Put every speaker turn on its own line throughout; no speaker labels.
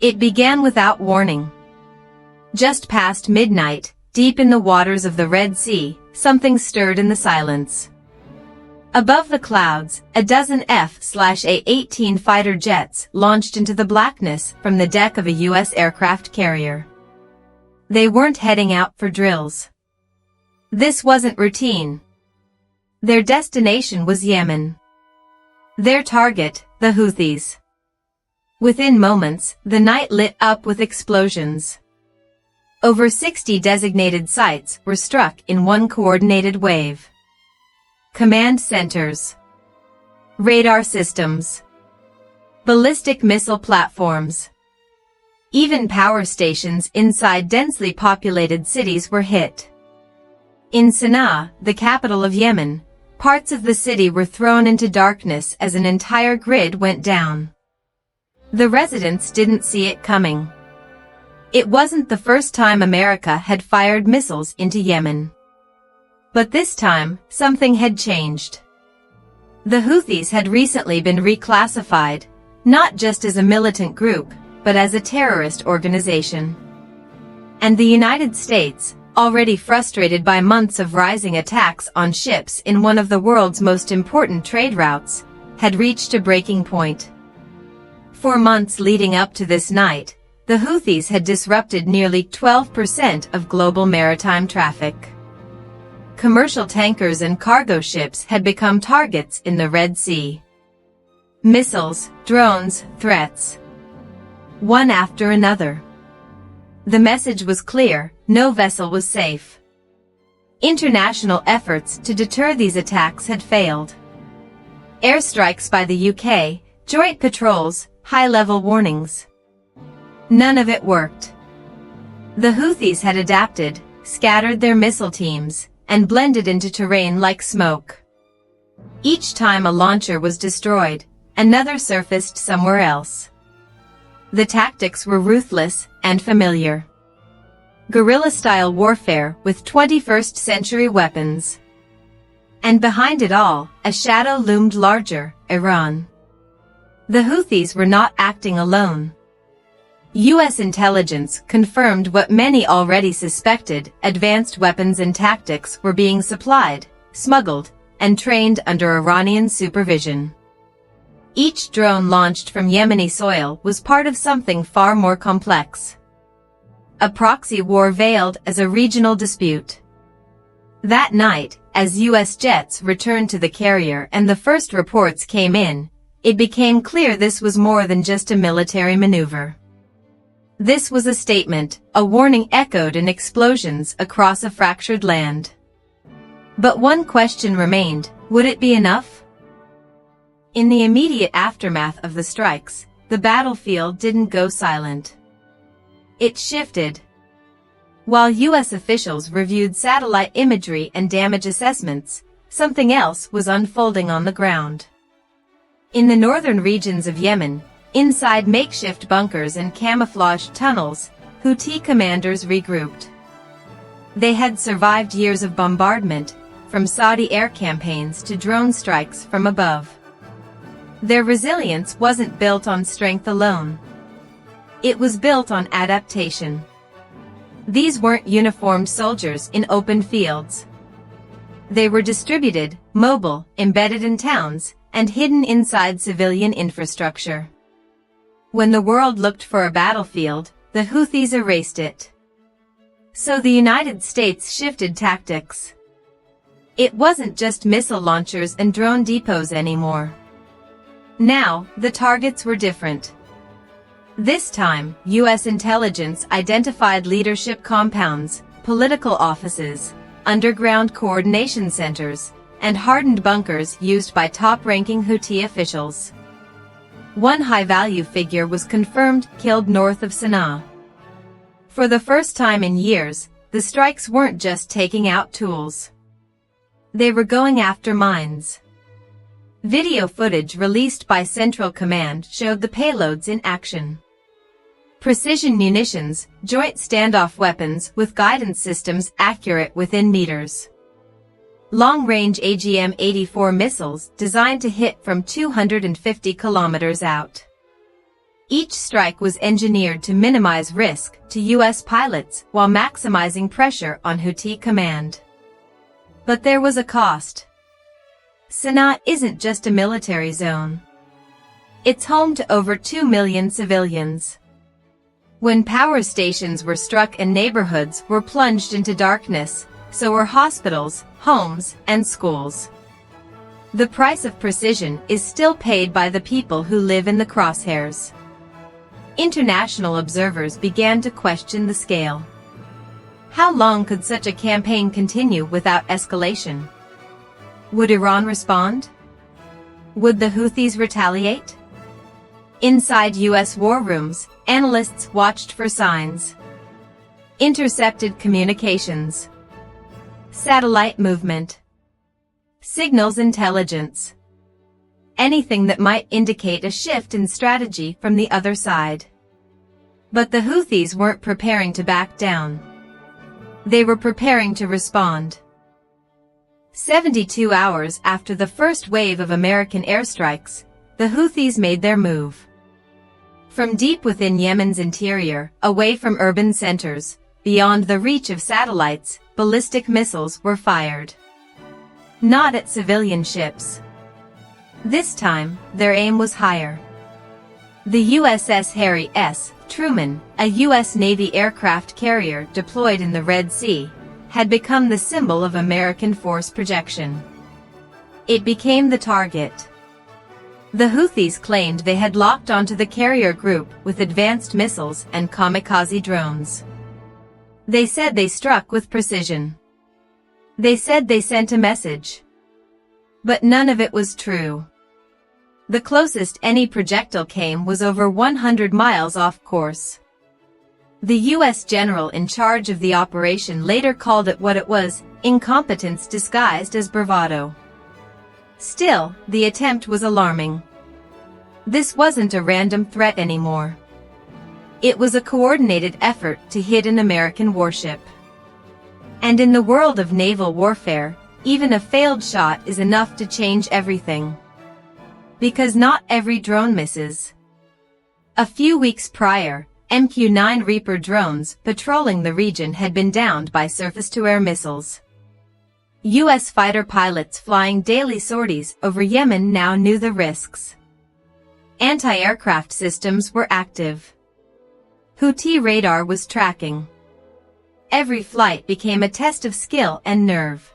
It began without warning. Just past midnight, deep in the waters of the Red Sea, something stirred in the silence. Above the clouds, a dozen F/A-18 fighter jets launched into the blackness from the deck of a U.S. aircraft carrier. They weren't heading out for drills. This wasn't routine. Their destination was Yemen. Their target, the Houthis. Within moments, the night lit up with explosions. Over 60 designated sites were struck in one coordinated wave. Command centers, radar systems, ballistic missile platforms. Even power stations inside densely populated cities were hit. In Sana'a, the capital of Yemen, parts of the city were thrown into darkness as an entire grid went down. The residents didn't see it coming. It wasn't the first time America had fired missiles into Yemen. But this time, something had changed. The Houthis had recently been reclassified, not just as a militant group, but as a terrorist organization. And the United States, already frustrated by months of rising attacks on ships in one of the world's most important trade routes, had reached a breaking point. For months leading up to this night, the Houthis had disrupted nearly 12% of global maritime traffic. Commercial tankers and cargo ships had become targets in the Red Sea. Missiles, drones, threats. One after another. The message was clear: no vessel was safe. International efforts to deter these attacks had failed. Airstrikes by the UK, joint patrols, high-level warnings. None of it worked. The Houthis had adapted, scattered their missile teams, and blended into terrain like smoke. Each time a launcher was destroyed, another surfaced somewhere else. The tactics were ruthless and familiar. Guerrilla-style warfare with 21st-century weapons. And behind it all, a shadow loomed larger: Iran. The Houthis were not acting alone. U.S. intelligence confirmed what many already suspected: advanced weapons and tactics were being supplied, smuggled, and trained under Iranian supervision. Each drone launched from Yemeni soil was part of something far more complex. A proxy war veiled as a regional dispute. That night, as U.S. jets returned to the carrier and the first reports came in, it became clear this was more than just a military maneuver. This was a statement, a warning echoed in explosions across a fractured land. But one question remained: would it be enough? In the immediate aftermath of the strikes, the battlefield didn't go silent. It shifted. While U.S. officials reviewed satellite imagery and damage assessments, something else was unfolding on the ground. In the northern regions of Yemen, inside makeshift bunkers and camouflaged tunnels, Houthi commanders regrouped. They had survived years of bombardment, from Saudi air campaigns to drone strikes from above. Their resilience wasn't built on strength alone. It was built on adaptation. These weren't uniformed soldiers in open fields. They were distributed, mobile, embedded in towns, and hidden inside civilian infrastructure. When the world looked for a battlefield, the Houthis erased it. So the United States shifted tactics. It wasn't just missile launchers and drone depots anymore. Now, the targets were different. This time, U.S. intelligence identified leadership compounds, political offices, underground coordination centers, and hardened bunkers used by top-ranking Houthi officials. One high-value figure was confirmed killed north of Sana'a. For the first time in years, the strikes weren't just taking out tools. They were going after minds. Video footage released by Central Command showed the payloads in action. Precision munitions, joint standoff weapons with guidance systems accurate within meters. Long-range AGM-84 missiles designed to hit from 250 kilometers out. Each strike was engineered to minimize risk to U.S. pilots while maximizing pressure on Houthi command. But there was a cost. Sana'a isn't just a military zone. It's home to over 2 million civilians. When power stations were struck and neighborhoods were plunged into darkness, so were hospitals, homes, and schools. The price of precision is still paid by the people who live in the crosshairs. International observers began to question the scale. How long could such a campaign continue without escalation? Would Iran respond? Would the Houthis retaliate? Inside U.S. war rooms, analysts watched for signs. Intercepted communications. Satellite movement. Signals intelligence. Anything that might indicate a shift in strategy from the other side. But the Houthis weren't preparing to back down. They were preparing to respond. 72 hours after the first wave of American airstrikes, the Houthis made their move. From deep within Yemen's interior, away from urban centers, beyond the reach of satellites, ballistic missiles were fired. Not at civilian ships. This time, their aim was higher. The USS Harry S. Truman, a U.S. Navy aircraft carrier deployed in the Red Sea, had become the symbol of American force projection. It became the target. The Houthis claimed they had locked onto the carrier group with advanced missiles and kamikaze drones. They said they struck with precision. They said they sent a message. But none of it was true. The closest any projectile came was over 100 miles off course. The U.S. general in charge of the operation later called it what it was, incompetence disguised as bravado. Still, the attempt was alarming. This wasn't a random threat anymore. It was a coordinated effort to hit an American warship. And in the world of naval warfare, even a failed shot is enough to change everything. Because not every drone misses. A few weeks prior, MQ-9 Reaper drones patrolling the region had been downed by surface-to-air missiles. U.S. fighter pilots flying daily sorties over Yemen now knew the risks. Anti-aircraft systems were active. Houthi radar was tracking. Every flight became a test of skill and nerve.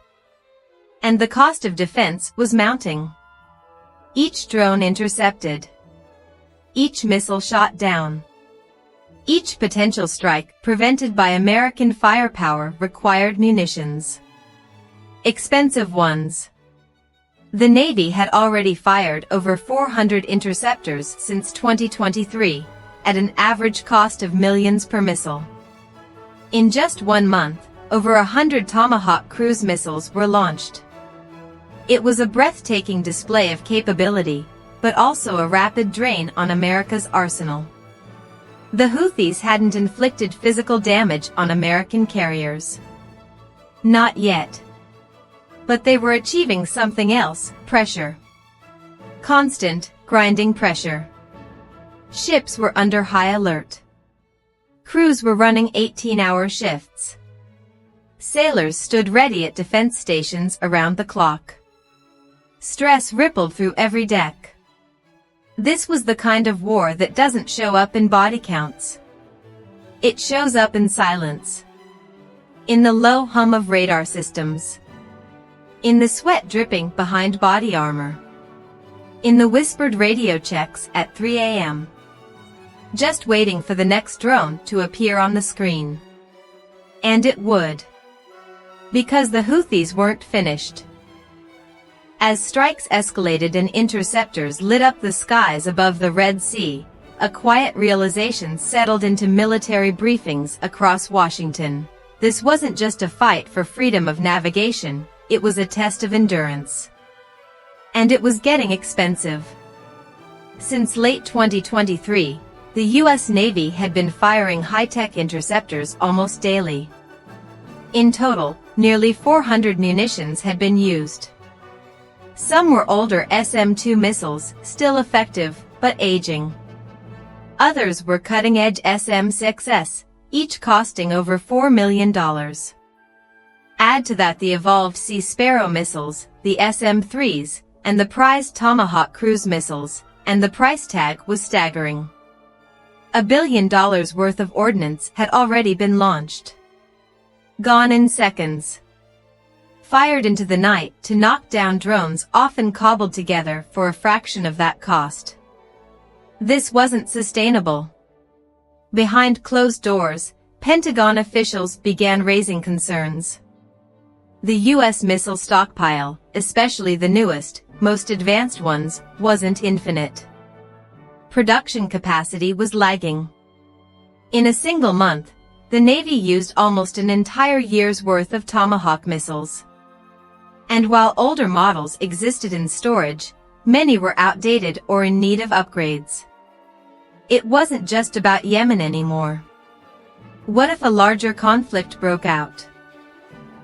And the cost of defense was mounting. Each drone intercepted. Each missile shot down. Each potential strike prevented by American firepower required munitions. Expensive ones. The Navy had already fired over 400 interceptors since 2023, at an average cost of millions per missile. In just 1 month, over 100 Tomahawk cruise missiles were launched. It was a breathtaking display of capability, but also a rapid drain on America's arsenal. The Houthis hadn't inflicted physical damage on American carriers. Not yet. But they were achieving something else, pressure. Constant, grinding pressure. Ships were under high alert. Crews were running 18-hour shifts. Sailors stood ready at defense stations around the clock. Stress rippled through every deck. This was the kind of war that doesn't show up in body counts. It shows up in silence. In the low hum of radar systems. In the sweat dripping behind body armor. In the whispered radio checks at 3 a.m. Just waiting for the next drone to appear on the screen. And it would. Because the Houthis weren't finished. As strikes escalated and interceptors lit up the skies above the Red Sea, a quiet realization settled into military briefings across Washington. This wasn't just a fight for freedom of navigation, it was a test of endurance. And it was getting expensive. Since late 2023, the U.S. Navy had been firing high-tech interceptors almost daily. In total, nearly 400 munitions had been used. Some were older SM-2 missiles, still effective, but aging. Others were cutting-edge SM-6s, each costing over $4 million. Add to that the evolved Sea Sparrow missiles, the SM-3s, and the prized Tomahawk cruise missiles, and the price tag was staggering. $1 billion worth of ordnance had already been launched. Gone in seconds. Fired into the night to knock down drones often cobbled together for a fraction of that cost. This wasn't sustainable. Behind closed doors, Pentagon officials began raising concerns. The U.S. missile stockpile, especially the newest, most advanced ones, wasn't infinite. Production capacity was lagging. In a single month, the Navy used almost an entire year's worth of Tomahawk missiles. And while older models existed in storage, many were outdated or in need of upgrades. It wasn't just about Yemen anymore. What if a larger conflict broke out?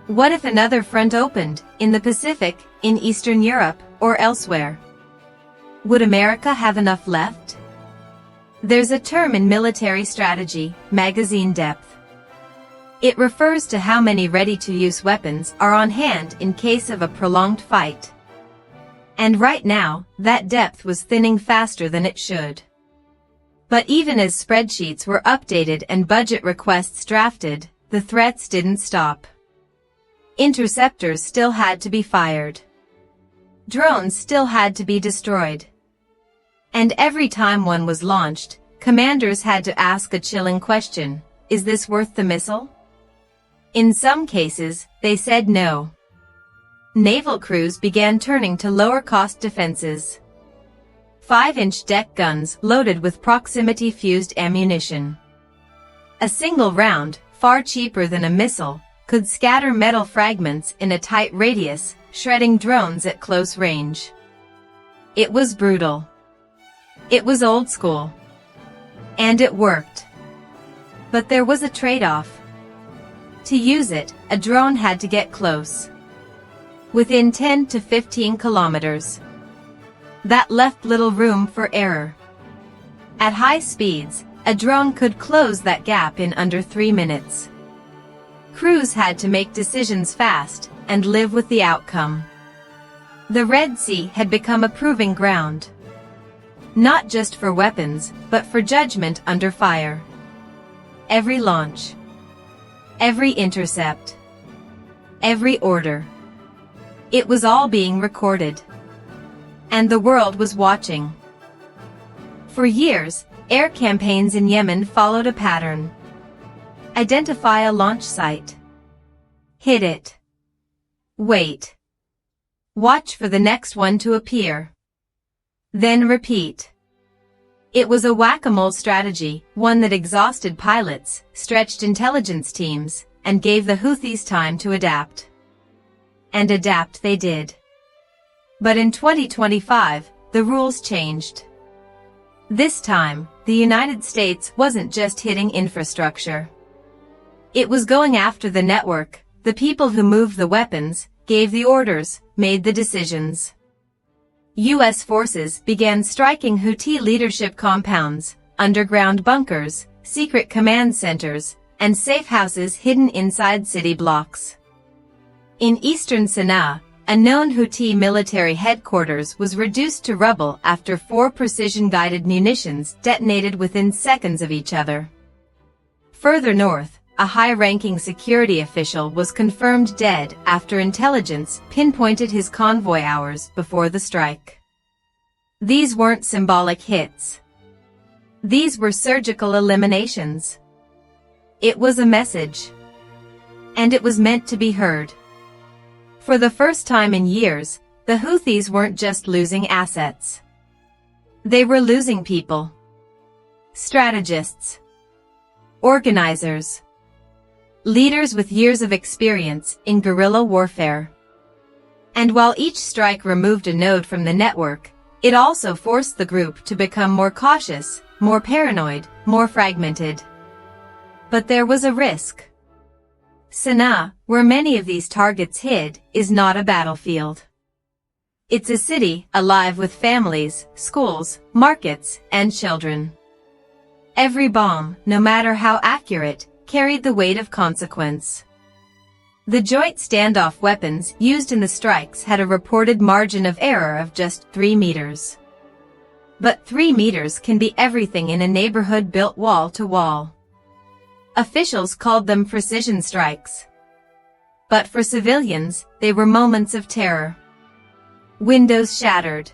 What if another front opened, in the Pacific, in Eastern Europe, or elsewhere? Would America have enough left? There's a term in military strategy, magazine depth. It refers to how many ready-to-use weapons are on hand in case of a prolonged fight. And right now, that depth was thinning faster than it should. But even as spreadsheets were updated and budget requests drafted, the threats didn't stop. Interceptors still had to be fired. Drones still had to be destroyed. And every time one was launched, commanders had to ask a chilling question: is this worth the missile? In some cases, they said no. Naval crews began turning to lower-cost defenses. 5-inch deck guns loaded with proximity-fused ammunition. A single round, far cheaper than a missile, could scatter metal fragments in a tight radius, shredding drones at close range. It was brutal. It was old school. And it worked. But there was a trade-off. To use it, a drone had to get close. Within 10 to 15 kilometers. That left little room for error. At high speeds, a drone could close that gap in under 3 minutes. Crews had to make decisions fast and live with the outcome. The Red Sea had become a proving ground. Not just for weapons, but for judgment under fire. Every launch. Every intercept. Every order. It was all being recorded. And the world was watching. For years, air campaigns in Yemen followed a pattern. Identify a launch site. Hit it. Wait. Watch for the next one to appear. Then repeat. It was a whack-a-mole strategy, one that exhausted pilots, stretched intelligence teams, and gave the Houthis time to adapt. And adapt they did. But in 2025, the rules changed. This time, the United States wasn't just hitting infrastructure. It was going after the network, the people who moved the weapons, gave the orders, made the decisions. U.S. forces began striking Houthi leadership compounds, underground bunkers, secret command centers, and safe houses hidden inside city blocks. In eastern Sana'a, a known Houthi military headquarters was reduced to rubble after 4 precision-guided munitions detonated within seconds of each other. Further north, a high-ranking security official was confirmed dead after intelligence pinpointed his convoy hours before the strike. These weren't symbolic hits. These were surgical eliminations. It was a message. And it was meant to be heard. For the first time in years, the Houthis weren't just losing assets. They were losing people. Strategists. Organizers. Leaders with years of experience in guerrilla warfare. And while each strike removed a node from the network, it also forced the group to become more cautious, more paranoid, more fragmented. But there was a risk. Sana'a, where many of these targets hid, is not a battlefield. It's a city alive with families, schools, markets, and children. Every bomb, no matter how accurate, carried the weight of consequence. The joint standoff weapons used in the strikes had a reported margin of error of just 3 meters. But 3 meters can be everything in a neighborhood built wall to wall. Officials called them precision strikes. But for civilians, they were moments of terror. Windows shattered.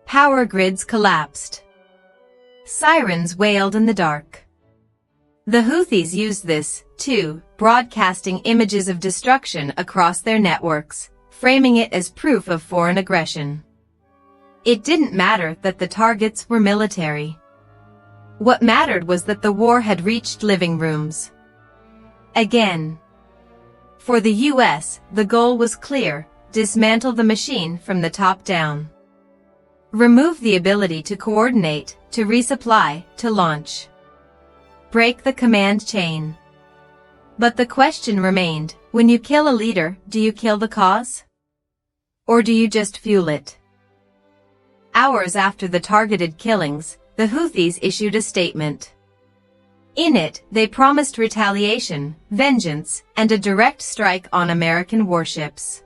Power grids collapsed. Sirens wailed in the dark. The Houthis used this, too, broadcasting images of destruction across their networks, framing it as proof of foreign aggression. It didn't matter that the targets were military. What mattered was that the war had reached living rooms. Again. For the US, the goal was clear: dismantle the machine from the top down. Remove the ability to coordinate, to resupply, to launch. Break the command chain. But the question remained: when you kill a leader, do you kill the cause? Or do you just fuel it? Hours after the targeted killings, the Houthis issued a statement. In it, they promised retaliation, vengeance, and a direct strike on American warships.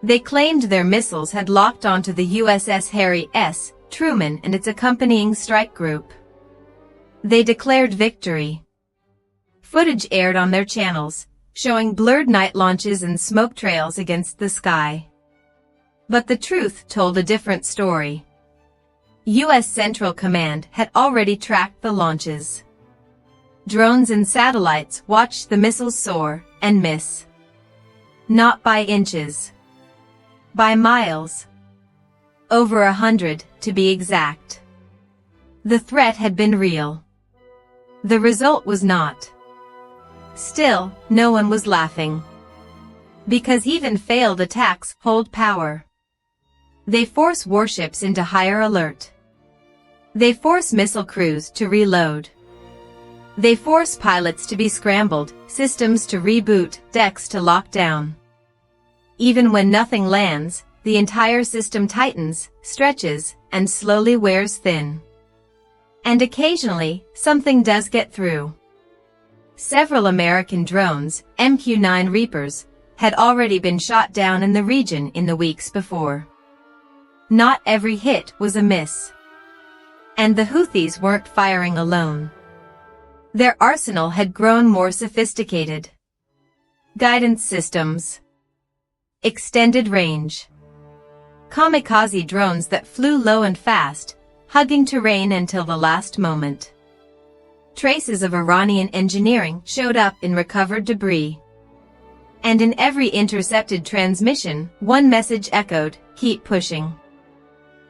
They claimed their missiles had locked onto the USS Harry S. Truman and its accompanying strike group. They declared victory. Footage aired on their channels, showing blurred night launches and smoke trails against the sky. But the truth told a different story. U.S. Central Command had already tracked the launches. Drones and satellites watched the missiles soar and miss. Not by inches. By miles. Over 100, to be exact. The threat had been real. The result was not. Still, no one was laughing. Because even failed attacks hold power. They force warships into higher alert. They force missile crews to reload. They force pilots to be scrambled, systems to reboot, decks to lock down. Even when nothing lands, the entire system tightens, stretches, and slowly wears thin. And occasionally, something does get through. Several American drones, MQ-9 Reapers, had already been shot down in the region in the weeks before. Not every hit was a miss. And the Houthis weren't firing alone. Their arsenal had grown more sophisticated. Guidance systems. Extended range. Kamikaze drones that flew low and fast, hugging terrain until the last moment. Traces of Iranian engineering showed up in recovered debris. And in every intercepted transmission, one message echoed: keep pushing.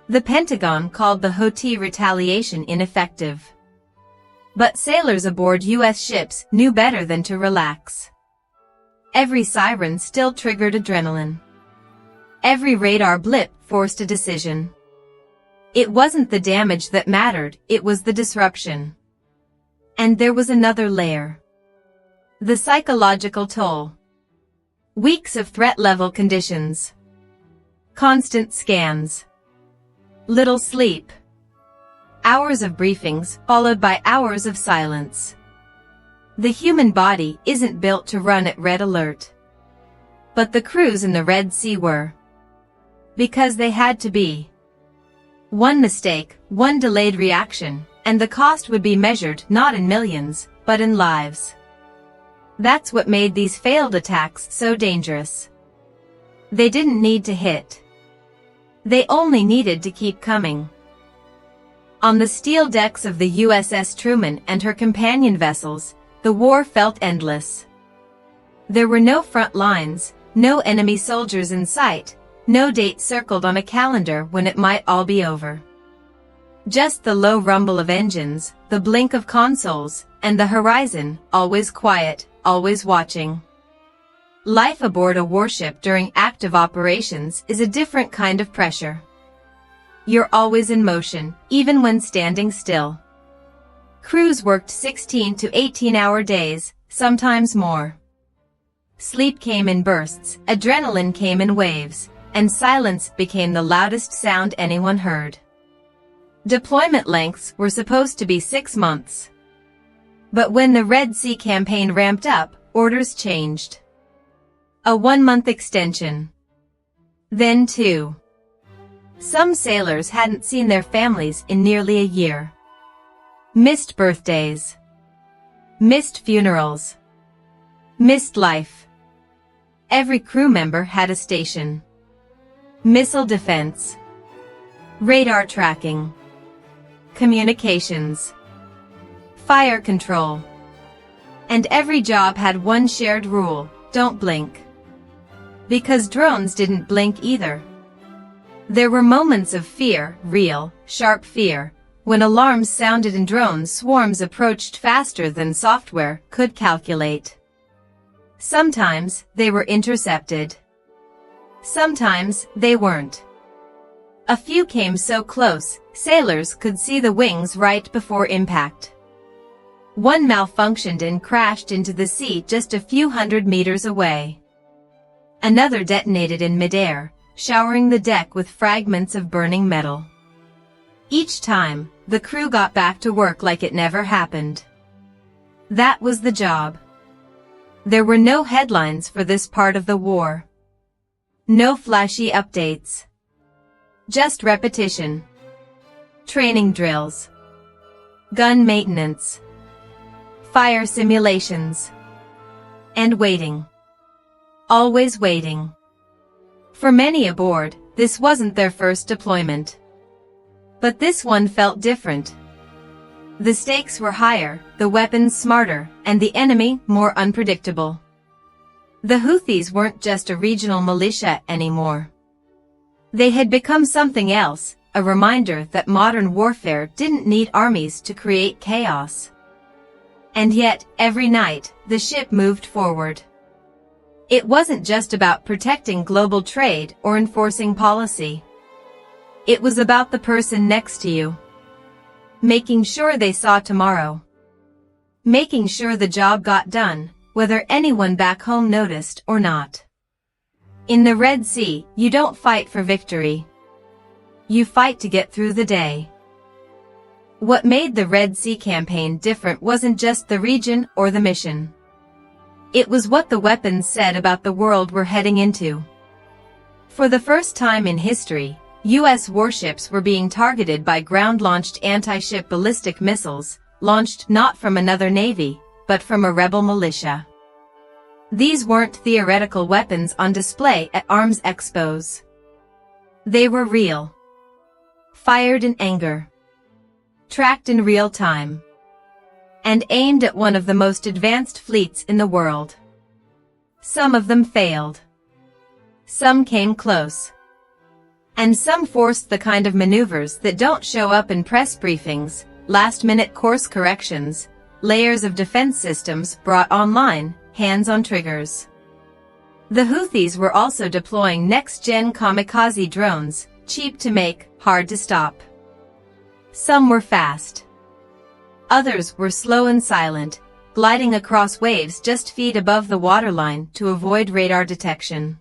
The Pentagon called the Houthi retaliation ineffective. But sailors aboard U.S. ships knew better than to relax. Every siren still triggered adrenaline. Every radar blip forced a decision. It wasn't the damage that mattered, it was the disruption. And there was another layer. The psychological toll. Weeks of threat-level conditions. Constant scans. Little sleep. Hours of briefings, followed by hours of silence. The human body isn't built to run at red alert. But the crews in the Red Sea were. Because they had to be. One mistake, one delayed reaction, and the cost would be measured not in millions, but in lives. That's what made these failed attacks so dangerous. They didn't need to hit. They only needed to keep coming. On the steel decks of the USS Truman and her companion vessels, the war felt endless. There were no front lines, no enemy soldiers in sight, no date circled on a calendar when it might all be over. Just the low rumble of engines, the blink of consoles, and the horizon, always quiet, always watching. Life aboard a warship during active operations is a different kind of pressure. You're always in motion, even when standing still. Crews worked 16 to 18-hour days, sometimes more. Sleep came in bursts, adrenaline came in waves, and silence became the loudest sound anyone heard. Deployment lengths were supposed to be 6 months. But when the Red Sea campaign ramped up, orders changed. A 1-month extension. Then 2. Some sailors hadn't seen their families in nearly a year. Missed birthdays. Missed funerals. Missed life. Every crew member had a station. Missile defense. Radar tracking. Communications. Fire control. And every job had one shared rule: don't blink. Because drones didn't blink either. There were moments of fear, real, sharp fear, when alarms sounded and drone swarms approached faster than software could calculate. Sometimes they were intercepted. Sometimes they weren't. A few came so close, sailors could see the wings right before impact. One malfunctioned and crashed into the sea just a few hundred meters away. Another detonated in midair, showering the deck with fragments of burning metal. Each time, the crew got back to work like it never happened. That was the job. There were no headlines for this part of the war. No flashy updates. Just repetition. Training drills. Gun maintenance. Fire simulations. And waiting. Always waiting. For many aboard, this wasn't their first deployment. But this one felt different. The stakes were higher, the weapons smarter, and the enemy more unpredictable. The Houthis weren't just a regional militia anymore. They had become something else, a reminder that modern warfare didn't need armies to create chaos. And yet, every night, the ship moved forward. It wasn't just about protecting global trade or enforcing policy. It was about the person next to you. Making sure they saw tomorrow. Making sure the job got done, whether anyone back home noticed or not. In the Red Sea, you don't fight for victory. You fight to get through the day. What made the Red Sea campaign different wasn't just the region or the mission. It was what the weapons said about the world we're heading into. For the first time in history, U.S. warships were being targeted by ground-launched anti-ship ballistic missiles, launched not from another navy, but from a rebel militia. These weren't theoretical weapons on display at arms expos. They were real. Fired in anger. Tracked in real time. And aimed at one of the most advanced fleets in the world. Some of them failed. Some came close. And some forced the kind of maneuvers that don't show up in press briefings, last-minute course corrections, layers of defense systems brought online, hands on triggers. The Houthis were also deploying next-gen kamikaze drones, cheap to make, hard to stop. Some were fast. Others were slow and silent, gliding across waves just feet above the waterline to avoid radar detection.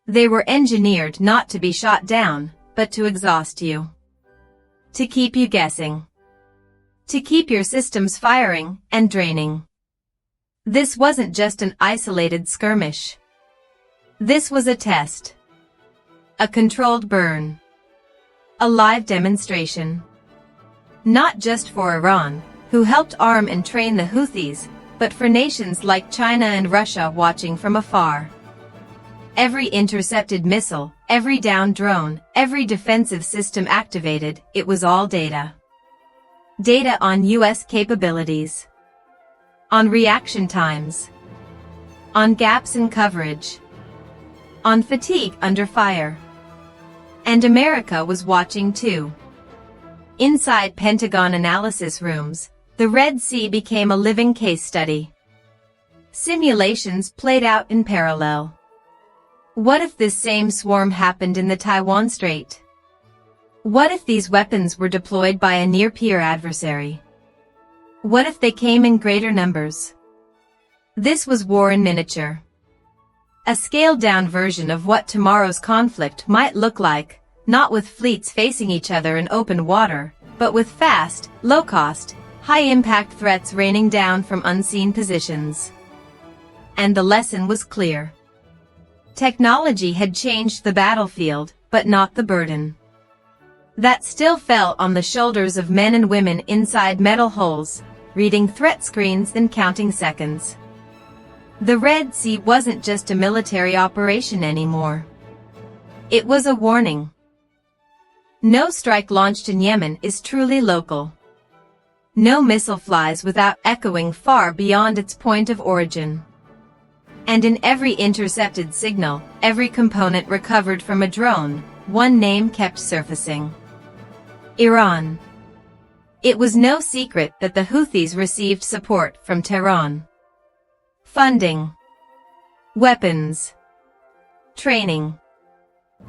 They were engineered not to be shot down, but to exhaust you. To keep you guessing. To keep your systems firing and draining. This wasn't just an isolated skirmish. This was a test. A controlled burn. A live demonstration. Not just for Iran, who helped arm and train the Houthis, but for nations like China and Russia watching from afar. Every intercepted missile, every downed drone, every defensive system activated, it was all data. Data on U.S. capabilities. On reaction times. On gaps in coverage. On fatigue under fire. And America was watching too. Inside Pentagon analysis rooms, the Red Sea became a living case study. Simulations played out in parallel. What if this same swarm happened in the Taiwan Strait? What if these weapons were deployed by a near-peer adversary? What if they came in greater numbers? This was war in miniature. A scaled-down version of what tomorrow's conflict might look like, not with fleets facing each other in open water, but with fast, low-cost, high-impact threats raining down from unseen positions. And the lesson was clear. Technology had changed the battlefield, but not the burden. That still fell on the shoulders of men and women inside metal holes, reading threat screens and counting seconds. The Red Sea wasn't just a military operation anymore. It was a warning. No strike launched in Yemen is truly local. No missile flies without echoing far beyond its point of origin. And in every intercepted signal, every component recovered from a drone, one name kept surfacing. Iran. It was no secret that the Houthis received support from Tehran. Funding, weapons, training,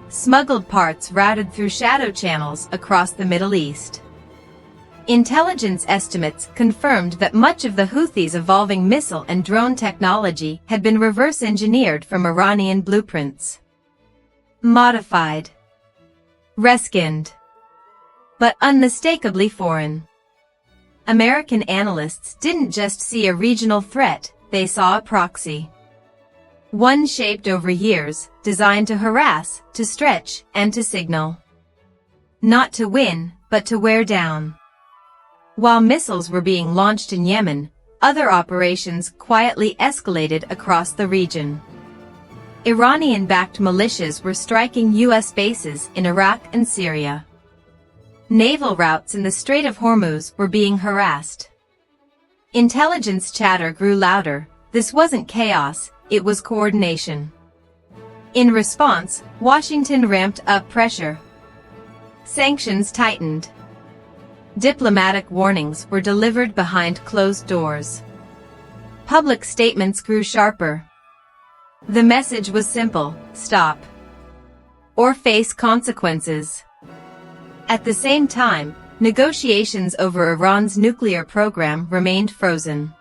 smuggled parts routed through shadow channels across the Middle East. Intelligence estimates confirmed that much of the Houthis' evolving missile and drone technology had been reverse-engineered from Iranian blueprints. Modified, reskinned, but unmistakably foreign. American analysts didn't just see a regional threat, they saw a proxy. One shaped over years, designed to harass, to stretch, and to signal. Not to win, but to wear down. While missiles were being launched in Yemen, other operations quietly escalated across the region. Iranian-backed militias were striking U.S. bases in Iraq and Syria. Naval routes in the Strait of Hormuz were being harassed. Intelligence chatter grew louder. This wasn't chaos, it was coordination. In response, Washington ramped up pressure. Sanctions tightened. Diplomatic warnings were delivered behind closed doors. Public statements grew sharper. The message was simple: stop. Or face consequences. At the same time, negotiations over Iran's nuclear program remained frozen.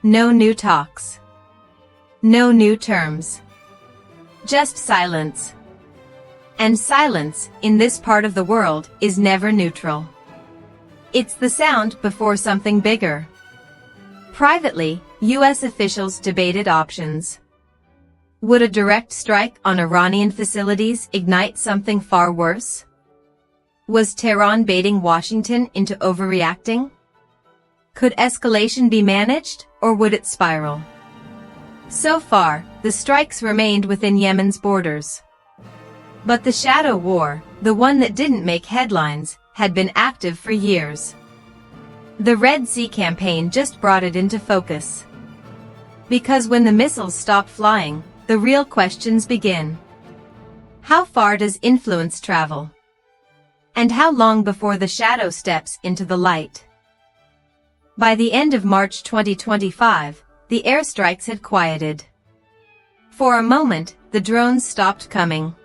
No new talks. No new terms. Just silence. And silence, in this part of the world, is never neutral. It's the sound before something bigger. Privately, U.S. officials debated options. Would a direct strike on Iranian facilities ignite something far worse? Was Tehran baiting Washington into overreacting? Could escalation be managed, or would it spiral? So far, the strikes remained within Yemen's borders. But the shadow war, the one that didn't make headlines, had been active for years. The Red Sea campaign just brought it into focus. Because when the missiles stop flying, the real questions begin. How far does influence travel? And how long before the shadow steps into the light? By the end of March 2025, the airstrikes had quieted. For a moment, the drones stopped coming.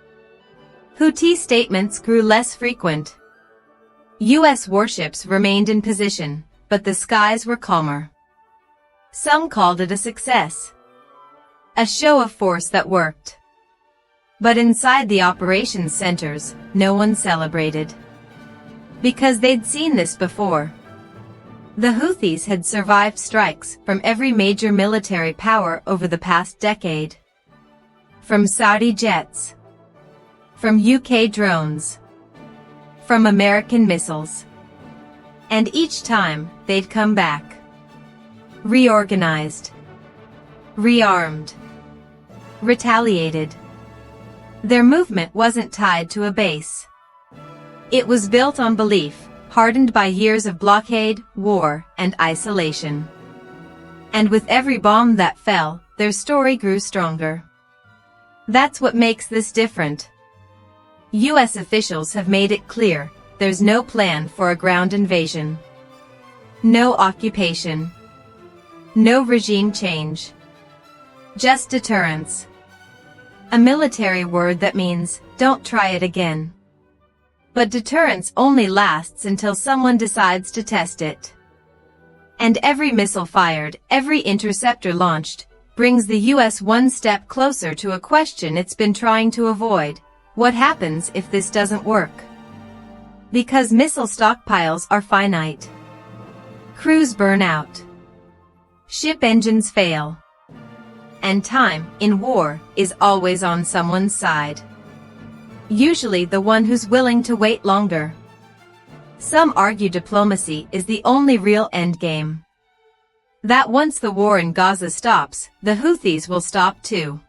Houthi statements grew less frequent. U.S. warships remained in position, but the skies were calmer. Some called it a success. A show of force that worked. But inside the operations centers, no one celebrated. Because they'd seen this before. The Houthis had survived strikes from every major military power over the past decade. From Saudi jets. From UK drones. From American missiles. And each time, they'd come back. Reorganized. Rearmed. Retaliated. Their movement wasn't tied to a base. It was built on belief, hardened by years of blockade, war, and isolation. And with every bomb that fell, their story grew stronger. That's what makes this different. U.S. officials have made it clear, there's no plan for a ground invasion. No occupation. No regime change. Just deterrence. A military word that means, don't try it again. But deterrence only lasts until someone decides to test it. And every missile fired, every interceptor launched, brings the U.S. one step closer to a question it's been trying to avoid. What happens if this doesn't work? Because missile stockpiles are finite. Crews burn out. Ship engines fail. And time, in war, is always on someone's side. Usually the one who's willing to wait longer. Some argue diplomacy is the only real endgame. That once the war in Gaza stops, the Houthis will stop too.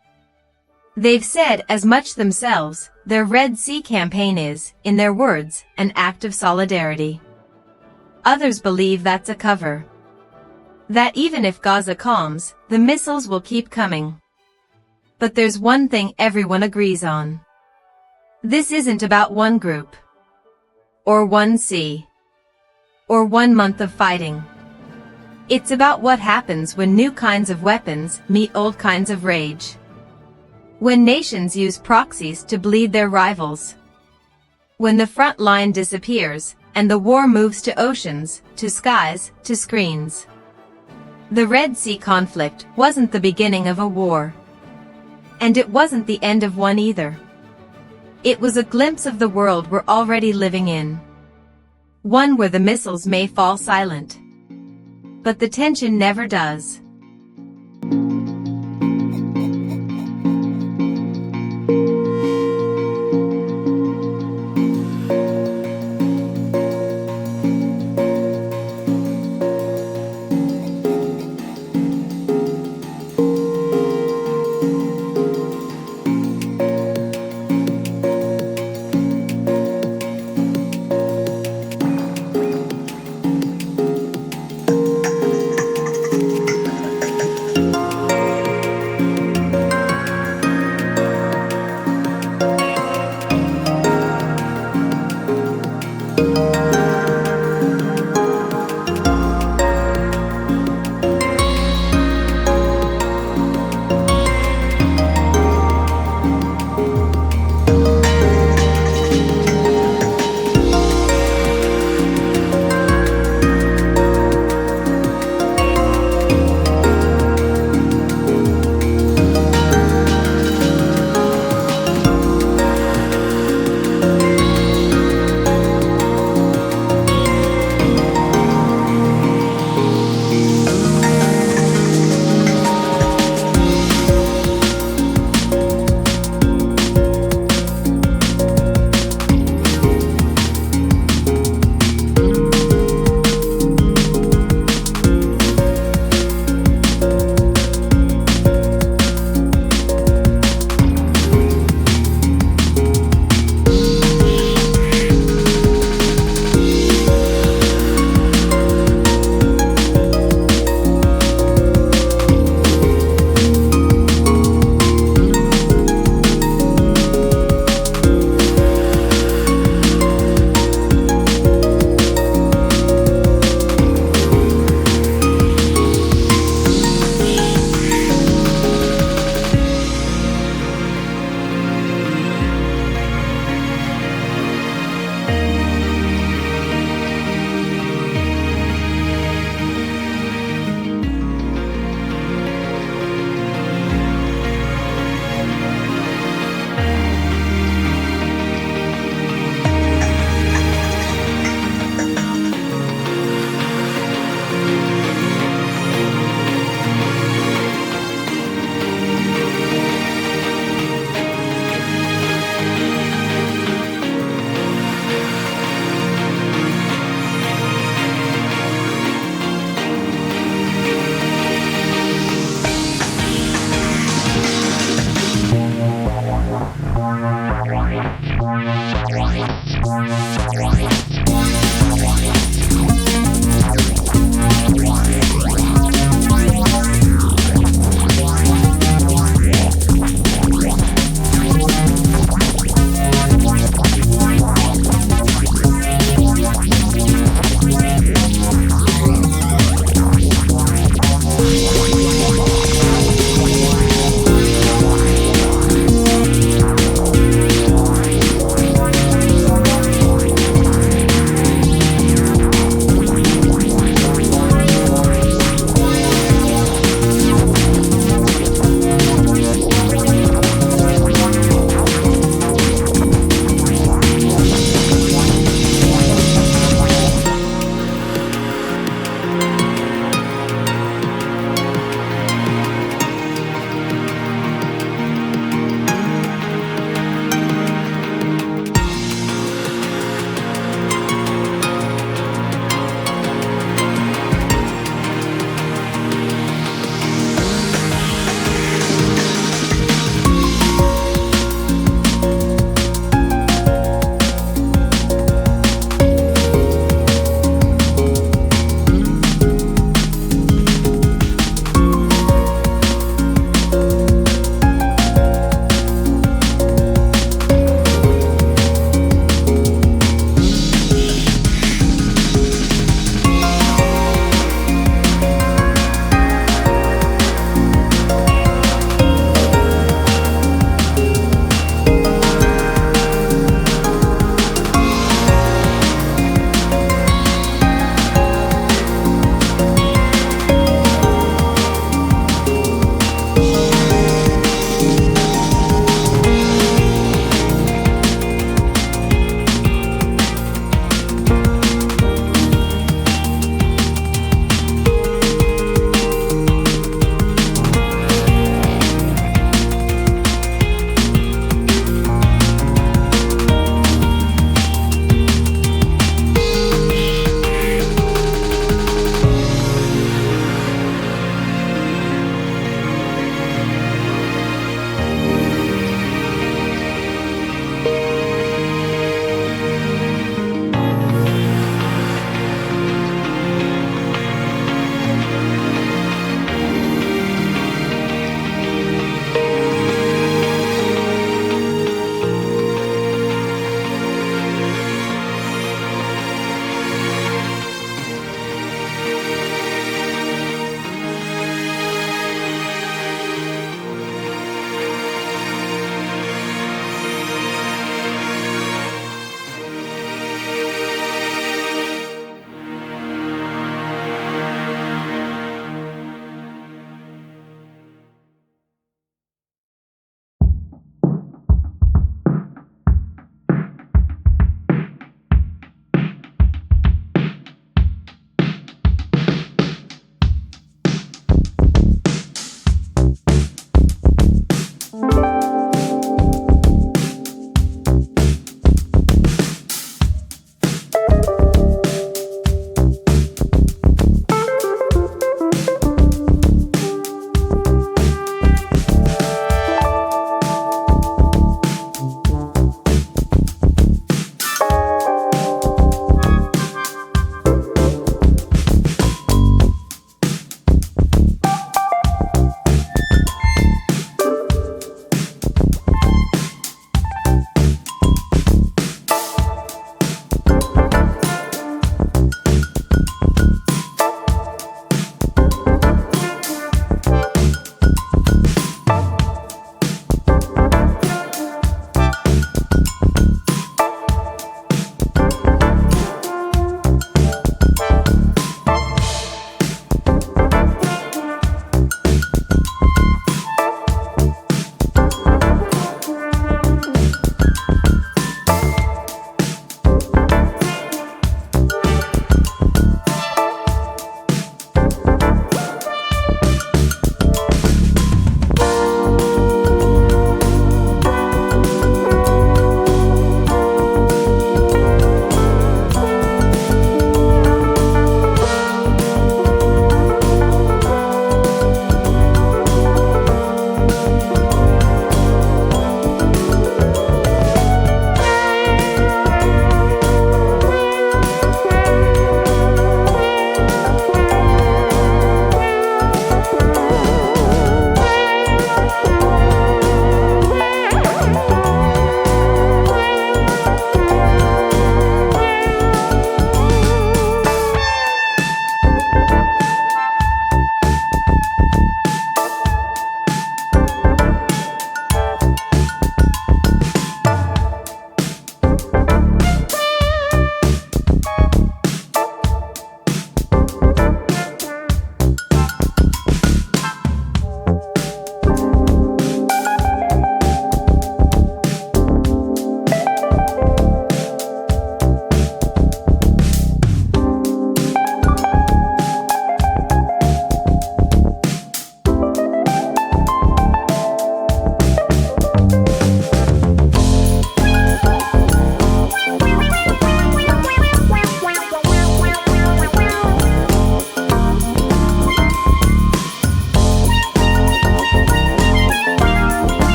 They've said as much themselves. Their Red Sea campaign is, in their words, an act of solidarity. Others believe that's a cover. That even if Gaza calms, the missiles will keep coming. But there's one thing everyone agrees on. This isn't about one group. Or one sea. Or 1 month of fighting. It's about what happens when new kinds of weapons meet old kinds of rage. When nations use proxies to bleed their rivals. When the front line disappears, and the war moves to oceans, to skies, to screens. The Red Sea conflict wasn't the beginning of a war. And it wasn't the end of one either. It was a glimpse of the world we're already living in. One where the missiles may fall silent. But the tension never does.